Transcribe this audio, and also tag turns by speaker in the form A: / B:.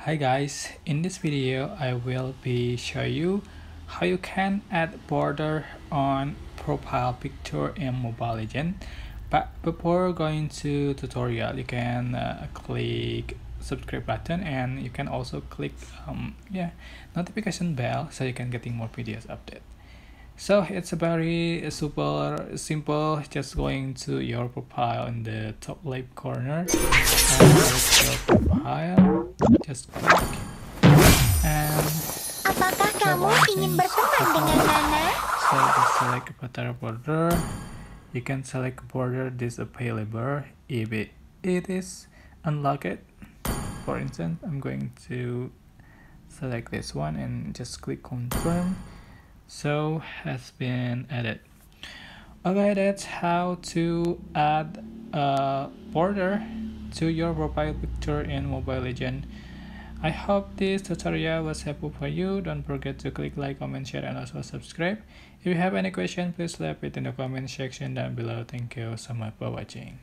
A: Hi guys, in this video I will be show you how you can add border on profile picture in Mobile Legends. But before going to tutorial, you can click subscribe button, and you can also click notification bell so you can getting more videos update. So it's a very super simple, just going to your profile in the top left corner, and your profile, just click and
B: Apakah kamu ingin berteman dengan Nana?
A: so just select avatar border. You can select border this available if it is unlocked. For instance, I'm going to select this one and just click confirm. So has been added. Okay, that's how to add a border to your profile picture in Mobile Legends. I hope this tutorial was helpful for you. Don't forget to click like, comment, share, and also subscribe. If you have any question, please leave it in the comment section down below. Thank you so much for watching.